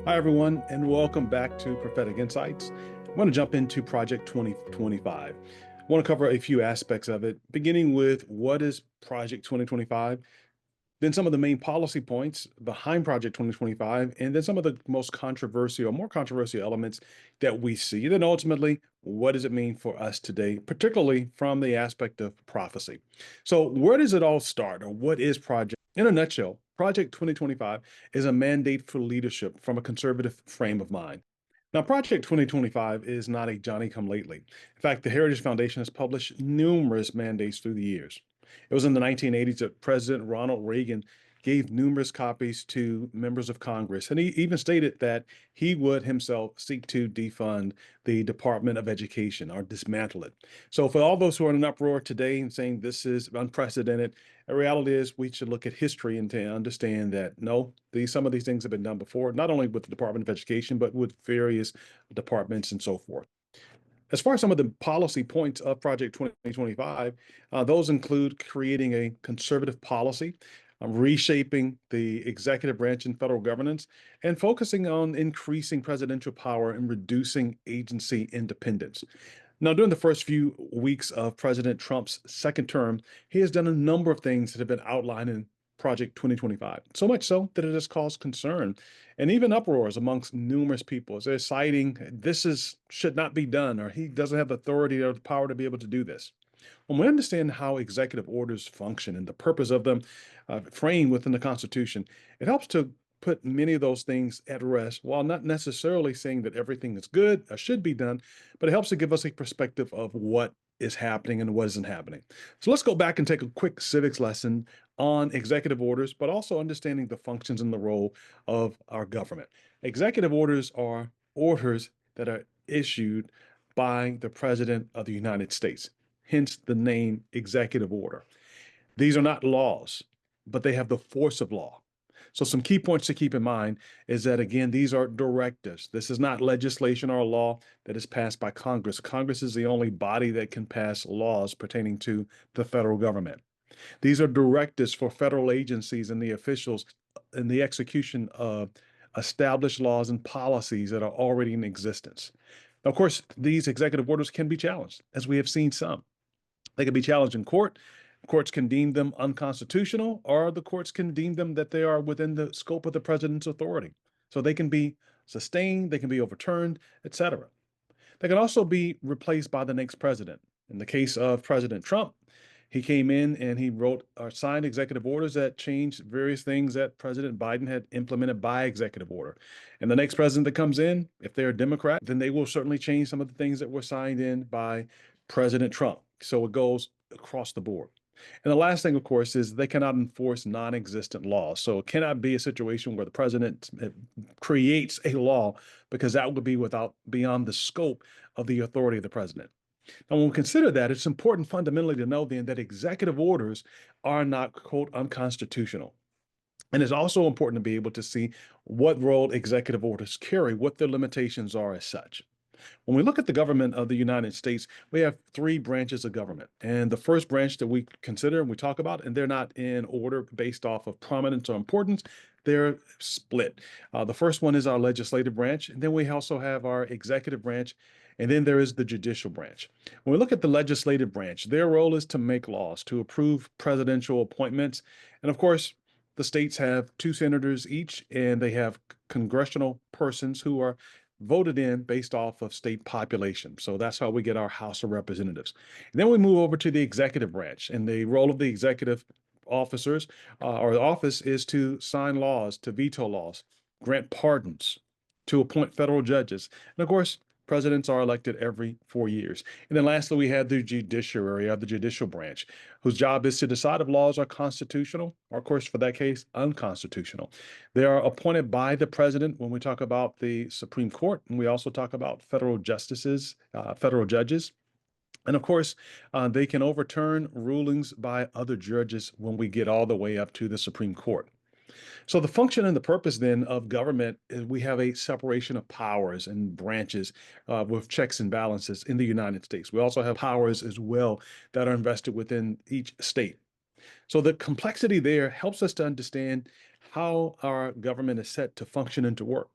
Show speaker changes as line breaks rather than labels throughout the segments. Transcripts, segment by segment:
Hi, everyone, and welcome back to Prophetic Insights. I want to jump into Project 2025. I want to cover a few aspects of it, beginning with what is Project 2025, then some of the main policy points behind Project 2025, and then some of the most controversial, more controversial elements that we see. Then ultimately, what does it mean for us today, particularly from the aspect of prophecy? So, where does it all start, or what is Project? In a nutshell, Project 2025 is a mandate for leadership from a conservative frame of mind. Now, Project 2025 is not a Johnny come lately. In fact, the Heritage Foundation has published numerous mandates through the years. It was in the 1980s that President Ronald Reagan gave numerous copies to members of Congress, and he even stated that he would himself seek to defund the Department of Education or dismantle it. So, for all those who are in an uproar today and saying this is unprecedented, the reality is we should look at history and to understand that no, some of these things have been done before, not only with the Department of Education, but with various departments and so forth. As far as some of the policy points of Project 2025, those include creating a conservative policy, reshaping the executive branch and federal governance, and focusing on increasing presidential power and reducing agency independence. Now, during the first few weeks of President Trump's second term, he has done a number of things that have been outlined in Project 2025, so much so that it has caused concern and even uproars amongst numerous people as they're citing should not be done, or he doesn't have the authority or the power to be able to do this. When we understand how executive orders function and the purpose of them framed within the Constitution, it helps to put many of those things at rest while not necessarily saying that everything is good or should be done, but it helps to give us a perspective of what is happening and what isn't happening. So let's go back and take a quick civics lesson on executive orders, but also understanding the functions and the role of our government. Executive orders are orders that are issued by the President of the United States, hence the name executive order. These are not laws, but they have the force of law. So some key points to keep in mind is that, again, these are directives. This is not legislation or law that is passed by Congress. Congress is the only body that can pass laws pertaining to the federal government. These are directives for federal agencies and the officials in the execution of established laws and policies that are already in existence. Now, of course, these executive orders can be challenged, as we have seen some. They can be challenged in court. Courts can deem them unconstitutional, or the courts can deem them that they are within the scope of the president's authority. So they can be sustained, they can be overturned, etc. They can also be replaced by the next president. In the case of President Trump, he came in and he wrote or signed executive orders that changed various things that President Biden had implemented by executive order. And the next president that comes in, if they're a Democrat, then they will certainly change some of the things that were signed in by President Trump. So it goes across the board. And the last thing, of course, is they cannot enforce non-existent laws. So it cannot be a situation where the president creates a law, because that would be beyond the scope of the authority of the president. Now, when we consider that, it's important fundamentally to know then that executive orders are not, quote, unconstitutional. And it's also important to be able to see what role executive orders carry, what their limitations are as such. When we look at the government of the United States, we have three branches of government. And the first branch that we consider and we talk about, and they're not in order based off of prominence or importance, they're split. The first one is our legislative branch, and then we also have our executive branch, and then there is the judicial branch. When we look at the legislative branch, their role is to make laws, to approve presidential appointments. And of course, the states have two senators each, and they have congressional persons who are voted in based off of state population. So that's how we get our House of Representatives. And then we move over to the executive branch, and the role of the executive officers or the office is to sign laws, to veto laws, grant pardons, to appoint federal judges. And of course, presidents are elected every 4 years. And then lastly, we have the judiciary, or the judicial branch, whose job is to decide if laws are constitutional, or of course, for that case, unconstitutional. They are appointed by the president when we talk about the Supreme Court, and we also talk about federal justices, federal judges. And of course, they can overturn rulings by other judges when we get all the way up to the Supreme Court. So the function and the purpose then of government is we have a separation of powers and branches with checks and balances in the United States. We also have powers as well that are invested within each state. So the complexity there helps us to understand how our government is set to function and to work.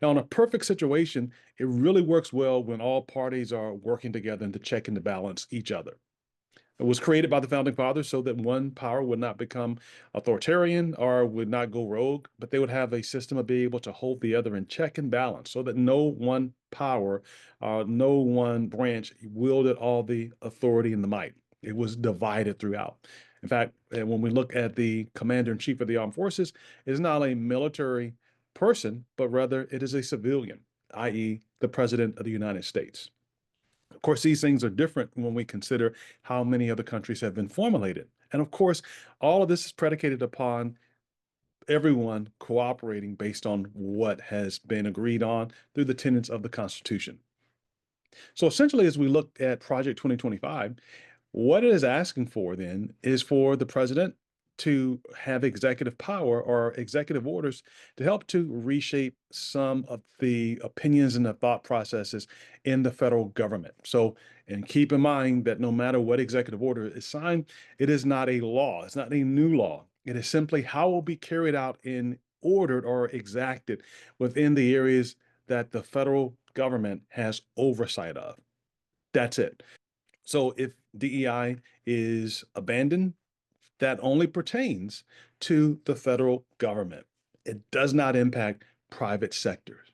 Now, in a perfect situation, it really works well when all parties are working together and to check and to balance each other. It was created by the founding fathers so that one power would not become authoritarian or would not go rogue, but they would have a system of being able to hold the other in check and balance so that no one power, no one branch wielded all the authority and the might. It was divided throughout. In fact, when we look at the commander in chief of the armed forces, it is not a military person, but rather it is a civilian, i.e., the president of the United States. Of course, these things are different when we consider how many other countries have been formulated. And of course, all of this is predicated upon everyone cooperating based on what has been agreed on through the tenets of the Constitution. So essentially, as we look at Project 2025, what it is asking for then is for the president to have executive power or executive orders to help to reshape some of the opinions and the thought processes in the federal government. So, and keep in mind that no matter what executive order is signed, it is not a law. It's not a new law. It is simply how it will be carried out and ordered or exacted within the areas that the federal government has oversight of. That's it. So if DEI is abandoned, that only pertains to the federal government. It does not impact private sectors.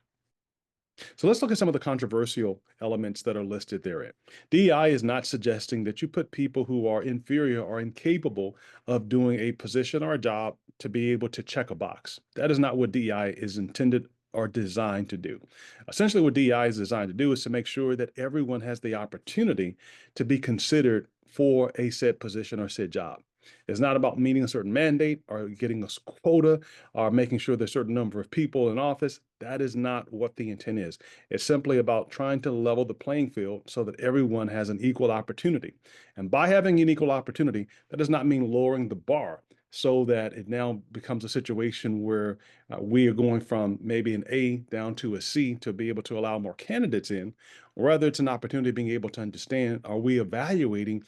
So let's look at some of the controversial elements that are listed therein. DEI is not suggesting that you put people who are inferior or incapable of doing a position or a job to be able to check a box. That is not what DEI is intended or designed to do. Essentially, what DEI is designed to do is to make sure that everyone has the opportunity to be considered for a said position or said job. It's not about meeting a certain mandate or getting a quota or making sure there's a certain number of people in office. That is not what the intent is. It's simply about trying to level the playing field so that everyone has an equal opportunity. And by having an equal opportunity, that does not mean lowering the bar so that it now becomes a situation where we are going from maybe an A down to a C to be able to allow more candidates in. Rather, it's an opportunity of being able to understand, are we evaluating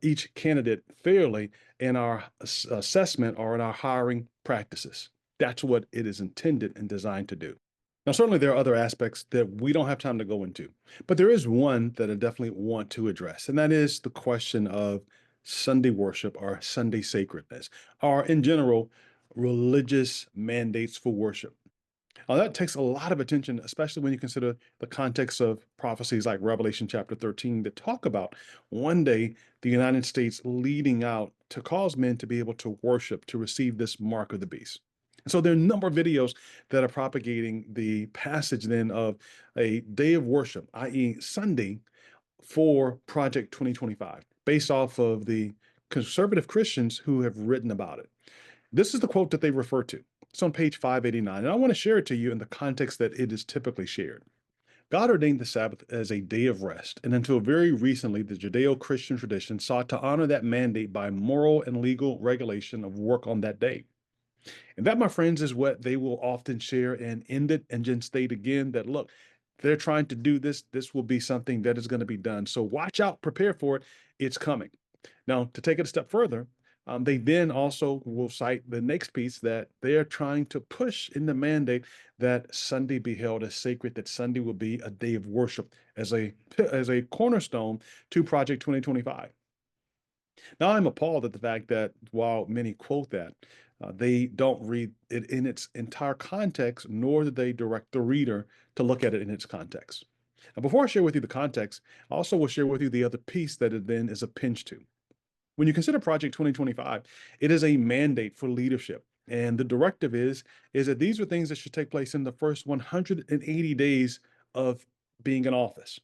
each candidate fairly in our assessment or in our hiring practices? That's what it is intended and designed to do. Now, certainly there are other aspects that we don't have time to go into, but there is one that I definitely want to address, and that is the question of Sunday worship or Sunday sacredness, or in general, religious mandates for worship. Now, that takes a lot of attention, especially when you consider the context of prophecies like Revelation chapter 13 that talk about one day the United States leading out to cause men to be able to worship, to receive this mark of the beast. And so there are a number of videos that are propagating the passage then of a day of worship, i.e., Sunday, for Project 2025, based off of the conservative Christians who have written about it. This is the quote that they refer to. It's on page 589, and I want to share it to you in the context that it is typically shared. God ordained the Sabbath as a day of rest, and until very recently, the Judeo-Christian tradition sought to honor that mandate by moral and legal regulation of work on that day. And that, my friends, is what they will often share and end it and then state again that, look, they're trying to do this. This will be something that is going to be done. So watch out, prepare for it. It's coming. Now, to take it a step further, they then also will cite the next piece that they are trying to push in the mandate that Sunday be held as sacred, that Sunday will be a day of worship as a cornerstone to Project 2025. Now, I'm appalled at the fact that while many quote that, they don't read it in its entire context, nor do they direct the reader to look at it in its context. Now, before I share with you the context, I also will share with you the other piece that it then is a pinch to. When you consider Project 2025, it is a mandate for leadership. And the directive is that these are things that should take place in the first 180 days of being in office.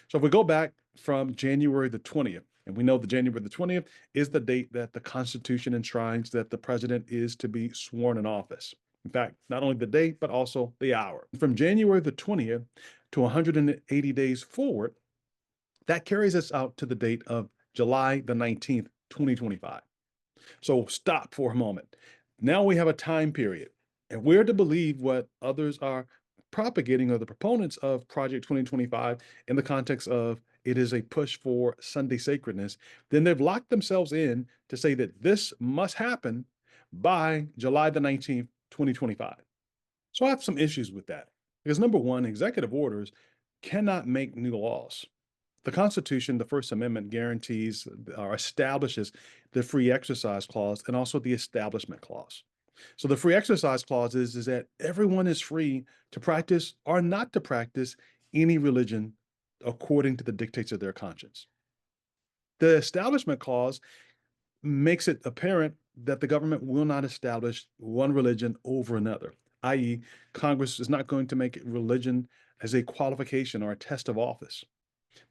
So if we go back from January the 20th, and we know that January the 20th is the date that the Constitution enshrines that the president is to be sworn in office. In fact, not only the date, but also the hour. From January the 20th to 180 days forward, that carries us out to the date of July the 19th, 2025. So stop for a moment. Now we have a time period, and we're to believe what others are propagating or the proponents of Project 2025 in the context of it is a push for Sunday sacredness, then they've locked themselves in to say that this must happen by July the 19th, 2025. So I have some issues with that. Because number one, executive orders cannot make new laws. The Constitution, the First Amendment, guarantees or establishes the free exercise clause and also the establishment clause. So the free exercise clause is that everyone is free to practice or not to practice any religion according to the dictates of their conscience. The establishment clause makes it apparent that the government will not establish one religion over another, i.e., Congress is not going to make religion as a qualification or a test of office.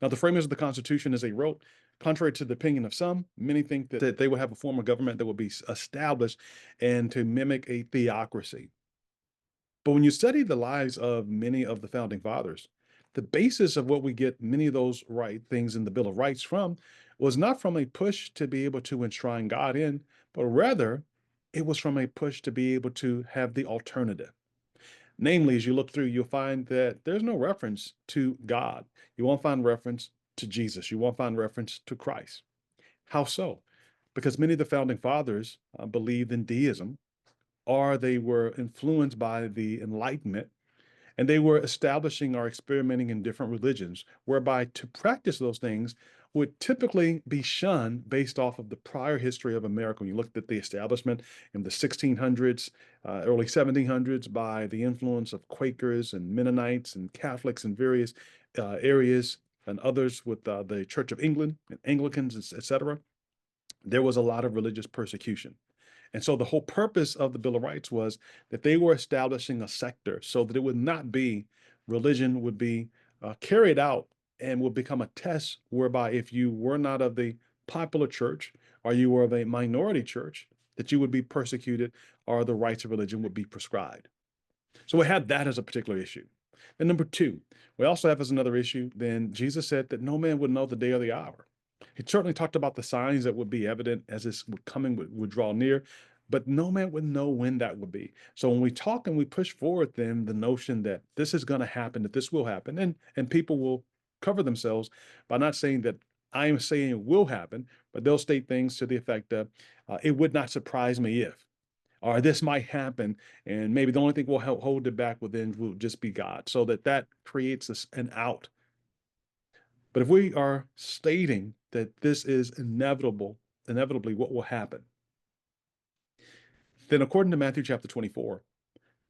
Now, the framers of the Constitution, as they wrote, contrary to the opinion of some, many think that they would have a form of government that would be established and to mimic a theocracy. But when you study the lives of many of the founding fathers, the basis of what we get many of those right things in the Bill of Rights from was not from a push to be able to enshrine God in, but rather it was from a push to be able to have the alternative. Namely, as you look through, you'll find that there's no reference to God. You won't find reference to Jesus. You won't find reference to Christ. How so? Because many of the founding fathers believed in deism, or they were influenced by the Enlightenment, and they were establishing or experimenting in different religions, whereby to practice those things would typically be shunned based off of the prior history of America. When you looked at the establishment in the 1600s, early 1700s, by the influence of Quakers and Mennonites and Catholics in various areas, and others with the Church of England and Anglicans, etc., there was a lot of religious persecution. And so the whole purpose of the Bill of Rights was that they were establishing a sector so that it would not be religion would be carried out and would become a test whereby if you were not of the popular church or you were of a minority church, that you would be persecuted or the rights of religion would be prescribed. So we had that as a particular issue. And number two, we also have as another issue, then Jesus said that no man would know the day or the hour. He certainly talked about the signs that would be evident as this coming would draw near, but no man would know when that would be. So when we talk and we push forward, then the notion that this is going to happen, that this will happen, and people will cover themselves by not saying that I am saying it will happen, but they'll state things to the effect of, it would not surprise me if, or this might happen, and maybe the only thing will hold it back within will just be God, so that creates an out. But if we are stating that this is inevitably what will happen, then according to Matthew chapter 24,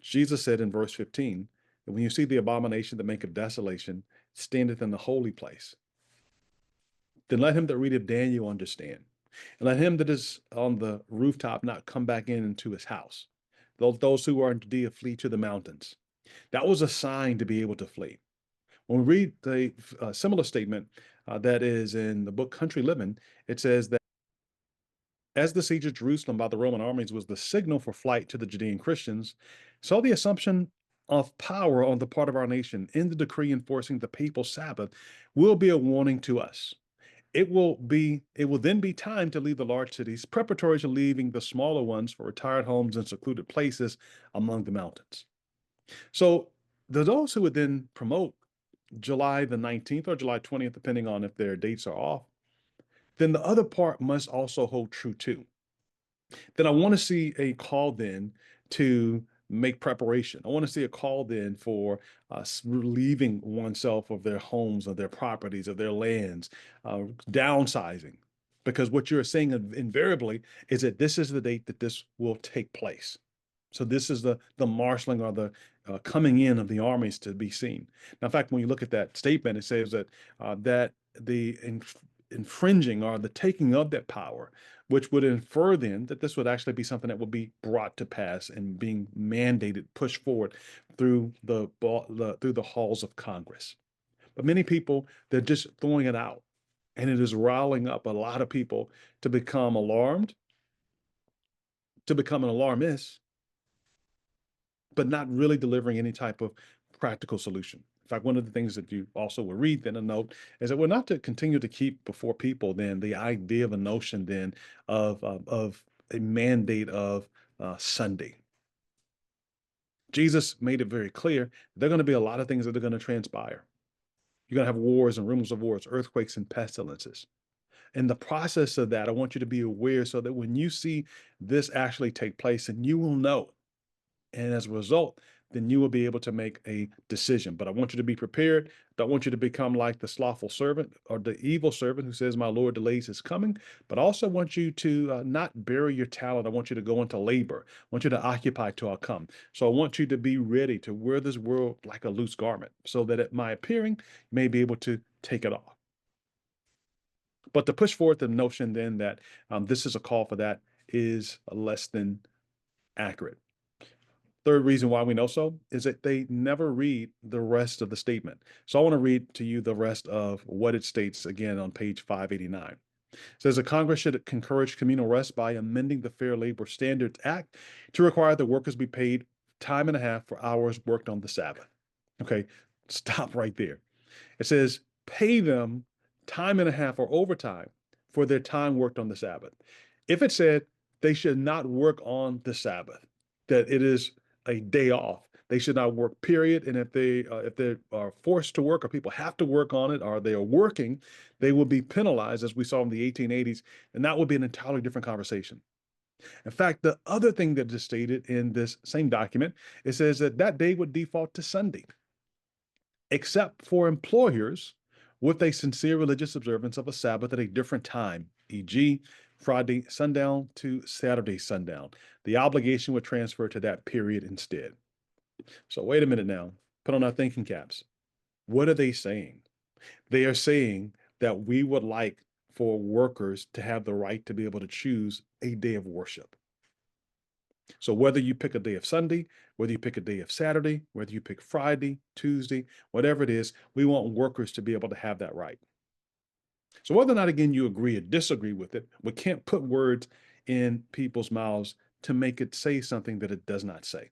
Jesus said in verse 15, that when you see the abomination that maketh desolation standeth in the holy place, then let him that readeth Daniel understand, and let him that is on the rooftop not come back into his house. Those who are in Judea flee to the mountains. That was a sign to be able to flee. When we read the similar statement that is in the book Country Living, it says that as the siege of Jerusalem by the Roman armies was the signal for flight to the Judean Christians, so the assumption of power on the part of our nation in the decree enforcing the papal Sabbath will be a warning to us. It will then be time to leave the large cities, preparatory to leaving the smaller ones for retired homes and secluded places among the mountains. So those who would then promote July the 19th or July 20th, depending on if their dates are off, then the other part must also hold true too. Then I want to see a call then to make preparation. I want to see a call then for relieving oneself of their homes, of their properties, of their lands, downsizing. Because what you're saying invariably is that this is the date that this will take place. So this is the marshaling or the coming in of the armies to be seen. Now, in fact, when you look at that statement, it says that that the infringing or the taking of that power, which would infer then that this would actually be something that would be brought to pass and being mandated, pushed forward through the halls of Congress. But many people, they're just throwing it out, and it is riling up a lot of people to become alarmed, to become an alarmist, but not really delivering any type of practical solution. In fact, one of the things that you also will read then a note is that we're not to continue to keep before people then the idea of a notion then of a mandate of Sunday. Jesus made it very clear there are going to be a lot of things that are going to transpire. You're going to have wars and rumors of wars, earthquakes and pestilences. In the process of that, I want you to be aware so that when you see this actually take place, and you will know. And as a result, then you will be able to make a decision. But I want you to be prepared. Don't want you to become like the slothful servant or the evil servant who says, "My Lord delays his coming." But I also want you to not bury your talent. I want you to go into labor. I want you to occupy till I come. So I want you to be ready to wear this world like a loose garment, so that at my appearing, you may be able to take it off. But to push forward the notion then that this is a call for that is less than accurate. Third reason why we know so is that they never read the rest of the statement. So I want to read to you the rest of what it states again on page 589. It says the Congress should encourage communal rest by amending the Fair Labor Standards Act to require that workers be paid time and a half for hours worked on the Sabbath. Okay, stop right there. It says pay them time and a half or overtime for their time worked on the Sabbath. If it said they should not work on the Sabbath, that it is a day off, they should not work, period. And if they are forced to work or people have to work on it or they are working, they will be penalized as we saw in the 1880s. And that would be an entirely different conversation. In fact, the other thing that is stated in this same document, it says that that day would default to Sunday, except for employers with a sincere religious observance of a Sabbath at a different time, e.g., Friday sundown to Saturday sundown. The obligation would transfer to that period instead. So wait a minute now. Put on our thinking caps. What are they saying? They are saying that we would like for workers to have the right to be able to choose a day of worship. So whether you pick a day of Sunday, whether you pick a day of Saturday, whether you pick Friday, Tuesday, whatever it is, we want workers to be able to have that right. So whether or not, again, you agree or disagree with it, we can't put words in people's mouths to make it say something that it does not say.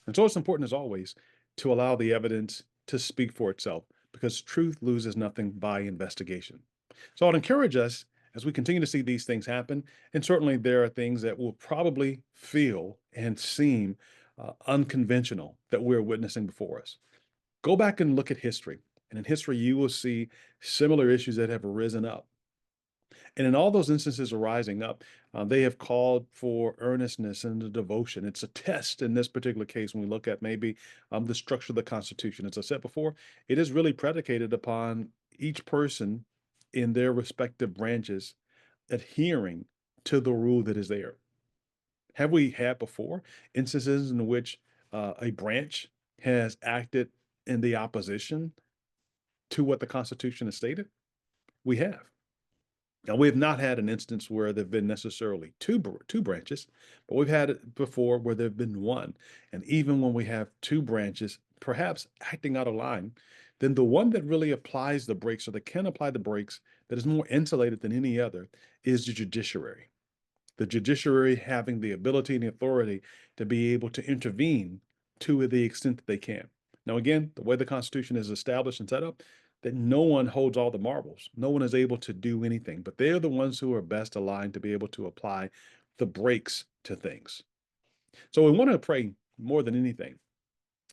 And so it's important, as always, to allow the evidence to speak for itself, because truth loses nothing by investigation. So I'd encourage us as we continue to see these things happen, and certainly there are things that will probably feel and seem unconventional that we're witnessing before us. Go back and look at history. And in history, you will see similar issues that have arisen up. And in all those instances arising up, they have called for earnestness and devotion. It's a test in this particular case when we look at maybe the structure of the Constitution. As I said before, it is really predicated upon each person in their respective branches adhering to the rule that is there. Have we had before instances in which a branch has acted in the opposition to what the Constitution has stated? We have. Now, we have not had an instance where there have been necessarily two branches, but we've had it before where there have been one. And even when we have two branches, perhaps acting out of line, then the one that really applies the brakes or that can apply the brakes that is more insulated than any other is the judiciary. The judiciary having the ability and the authority to be able to intervene to the extent that they can. Now, again, the way the Constitution is established and set up, that no one holds all the marbles. No one is able to do anything, but they're the ones who are best aligned to be able to apply the brakes to things. So we want to pray more than anything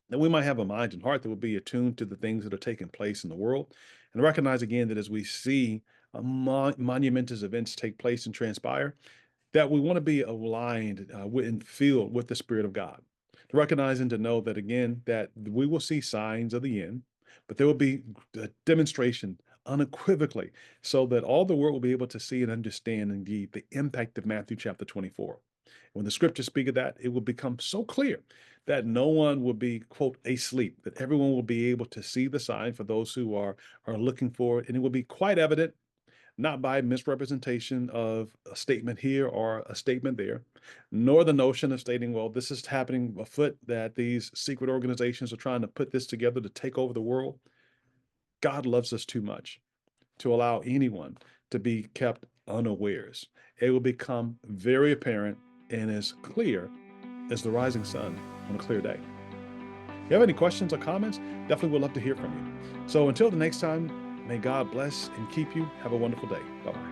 that we might have a mind and heart that will be attuned to the things that are taking place in the world, and recognize again that as we see monumentous events take place and transpire, that we want to be aligned and filled with the Spirit of God. To recognize and to know that again, that we will see signs of the end, but there will be a demonstration unequivocally so that all the world will be able to see and understand indeed the impact of Matthew chapter 24. When the scriptures speak of that, it will become so clear that no one will be, quote, asleep, that everyone will be able to see the sign for those who are looking for it. And it will be quite evident, not by misrepresentation of a statement here or a statement there, nor the notion of stating, well, this is happening afoot, that these secret organizations are trying to put this together to take over the world. God loves us too much to allow anyone to be kept unawares. It will become very apparent and as clear as the rising sun on a clear day. If you have any questions or comments, definitely would love to hear from you. So until the next time, may God bless and keep you. Have a wonderful day. Bye-bye.